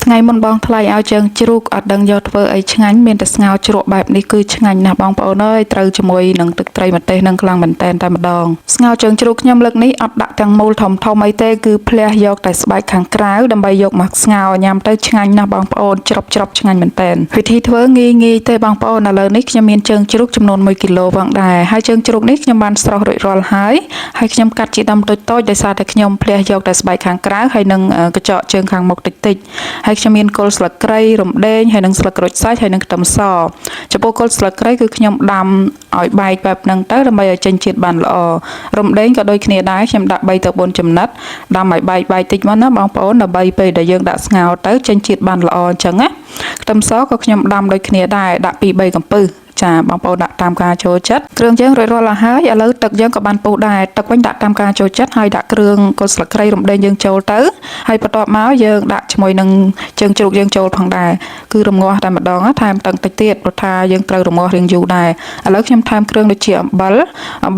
ថ្ងៃមុនបងថ្លៃឲ្យជើងជ្រូកអត់ដឹងយកធ្វើអីឆ្ងាញ់មានតែស្ងោរជ្រក់បែបនេះគឺឆ្ងាញ់ណាស់បងប្អូនអើយត្រូវជាមួយនឹងទឹកត្រីម្ទេសនិងខ្លាំងមែនតែនតែម្ដងស្ងោរជើងជ្រូកខ្ញុំលើកនេះអត់ដាក់ទាំងមូលធំអីទេគឺភ្លះយកតែស្បែកខាងក្រៅដើម្បីយកមកស្ងោរញ៉ាំទៅឆ្ងាញ់ណាស់បងប្អូនច្រប់ឆ្ងាញ់មែនតែនវិធីធ្វើងាយទេបងប្អូនឥឡូវនេះខ្ញុំមានជើងជ្រូកចំនួន1គីឡូផងដែរហើយជើងជ្រូកនេះខ្ញុំបានស្រុះរួចរាល់ហើយខ្ញុំកាត់ជាដុំតូចៗដោយសារតែខ្ញុំភ្លះយកតែស្បែកខាងក្រៅហើយនឹងកញ្ចក់ជើងខាងមុខតិចហើយខ្ញុំមានគល់ស្លឹកគ្រៃរំដេងហើយនឹងស្លឹកក្រូចសើចហើយនឹងខ្ទឹមសចំពោះគល់ស្លឹកគ្រៃគឺខ្ញុំដាំឲ្យបែកបែបហ្នឹងទៅដើម្បីឲ្យចេញជាតិបានល្អរំដេងក៏ដូចគ្នាដែរខ្ញុំដាក់3ទៅ4ចំណិតដាំឲ្យបែកតិចមកណាបងប្អូនដើម្បីពេលដែលយើងដាក់ស្ងោរទៅចេញជាតិបានល្អអញ្ចឹងណាខ្ទឹមសក៏ខ្ញុំដាំដូចគ្នាដែរដាក់2 3កំពឹសចាបងប្អូនដាក់តាមការចូលចិត្តគ្រឿងយើងរួចរាល់ហើយឥឡូវទឹកយើងក៏បានពុះដែរទឹកវិញដាក់តាមការចូលចិត្តហើយដាក់គ្រឿងគល់ស្លឹកគ្រៃរំដេងយើងចូលទៅហើយបន្ទាប់មកយើងដាក់ជាមួយនឹងជើងជ្រូកយើងចូលផងដែរគឺរំងាស់តែម្ដងថែមតឹងតិចទៀតព្រោះថាយើងត្រូវរំងាស់រៀងយូរដែរឥឡូវខ្ញុំថែមគ្រឿងដូចជាអំបិ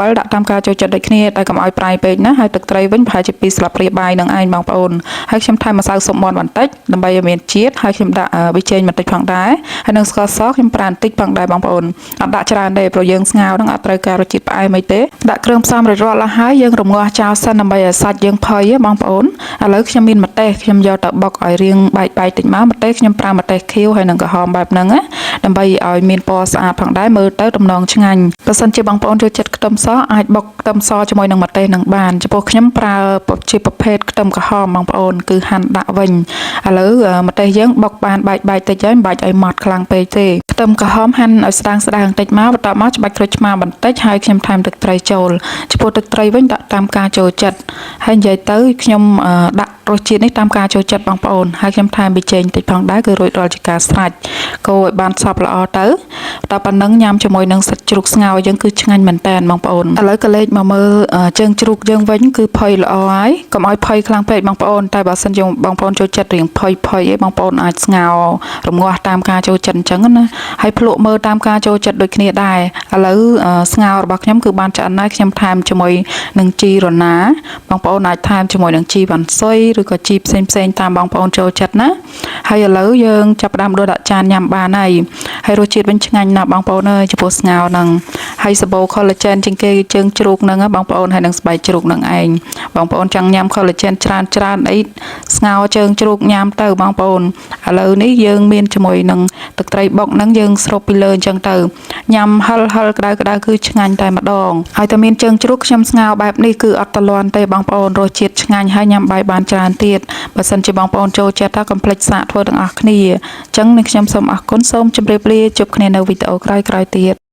លដាក់តាមការចូលចិត្តដូចគ្នាតែកុំឲ្យប្រៃពេកណាហើយទឹកត្រីវិញប្រហែលជា2ស្លាបព្រាបាយនឹងឯងបងប្អូនហើយខ្ញុំថែមម្សៅស៊ុបមាន់បន្តិចដើម្បីឲ្យមានជាតិហើយខ្ញុំដាក់ប៊ីចេងបន្តិចផងដែរហើយនឹងស្ករសខ្ញុំប្រើបន្តិចផងដែរបងប្អូនអត់ដាក់ច្រើនទេព្រោះយើងស្ងោរហ្នឹងអត់ត្រូវការរសជាតិផ្អែមអីទេដាក់គ្រឿងផ្សំរួចរាល់ហើយយើងរំងាស់ចោលសិនដើម្បីឲ្យសាច់យើងផុយបងប្អូនឥឡូវខ្ញុំមានម្ទេសខ្ញុំយកទៅបុកឲ្យរាងបែកតិចមកម្ទេសខ្ញុំប្រើម្ទេសខៀវហើយនឹងក្រហមបែបហ្នឹងណាដើម្បីឲ្យមានពណ៌ស្អាតផងដែរមើលទៅតំណងឆ្ងាញ់បើសិនជាបងប្អូនចូលចិត្តខ្ទឹមសអាចបុកខ្ទឹមសជាមួយនឹងម្ទេសនឹងបានចំពោះខ្ញុំប្រើជាប្រភេទខ្ទឹមក្រហមបងប្អូនគឺហាន់ដាក់វិញឥឡូវម្ទេសយើងបុកបានបែកតិចហើយមិនបាច់ឲ្យម៉ត់ខ្លាំងពេកទេខ្ទឹមក្រហមហាន់ឲ្យស្ដើងបន្តិចមកបន្ទាប់មកច្បាច់ក្រូចឆ្មាបន្តិចហើយខ្ញុំថែមទឹកត្រីចូលចំពោះទឹកត្រីវិញដាក់តាមការចូលចិត្តហើយនិយាយទៅខ្ញុំដាក់រសជាតិនេះតាមការចូលចិត្តបងប្អូនហើយខ្ញុំថែមប៊ីចេងតិចផងដែរគឺរួចរាល់ជាការស្រេចកូរឲ្យបានសព្វល្អទៅតែប៉ុណ្ណឹងញ៉ាំជាមួយនឹងសាច់ជ្រូកស្ងោរយើងគឺឆ្ងាញ់មែនតើបងប្អូនឥឡូវក៏លេចមកមើលជើងជ្រូកយើងវិញគឺផុយល្អហើយកុំឲ្យផុយខ្លាំងពេកបងប្អូនតែបើសិនជាបងប្អូនចូលចិត្តរៀងផុយអីបងប្អូនអាចស្ងោររងាស់តាមការចូលចិត្តអញ្ចឹងណាហើយភ្លក់មើលតាមការចូលចិត្តដូចគ្នាដែរឥឡូវស្ងោររបស់ខ្ញុំគឺបានឆ្អិនហើយខ្ញុំថែមជាមួយនឹងជីរណាបងប្អូនអាចថែមជាមួយនឹងជីវ៉ាន់ស៊ុយឬក៏ជីផ្សេងតាមបងប្អូនចូលចិត្តណាហើយឥឡូវយើងចាប់ផ្ដើមដួសដាក់ចានញ៉ាំបានហើយរសជាតិវិញឆ្ងាញ់ណាស់បងប្អូនអើយចំពោះស្ងោរហ្នឹងហើយសាប៊ូ collagen ជាងគេជើងជ្រូកហ្នឹងបងប្អូនហើយនឹងស្បែកជ្រូកហ្នឹងឯងបងប្អូនចង់ញ៉ាំ collagen ច្រើនអីស្ងោរជើងជ្រូកញ៉ាំទៅបងប្អូនឥឡូវនេះយើងមានជាមួយនឹងទឹកត្រីបុកហ្នឹងយើងស្រូបពីលើអញ្ចឹងទៅញ៉ាំហិលក្តៅគឺឆ្ងាញ់តែម្ដងហើយតែមានជើងជ្រូកខ្ញុំស្ងោរបែបនេះគឺអត់តលាន់ទេបងប្អូនរសជាតិឆ្ងាញ់ហើយញ៉ាំបាយបានច្រើនទៀតបើសិនជាបងប្អូនចូលចិត្តថាកុំភ្លេចសាកធ្វើទាំងអស់គ្នាអញ្ចឹងខ្ញុំសូមអរគុណសូមជម្រាបលាជួបគ្នានៅវីដេអូក្រោយទៀត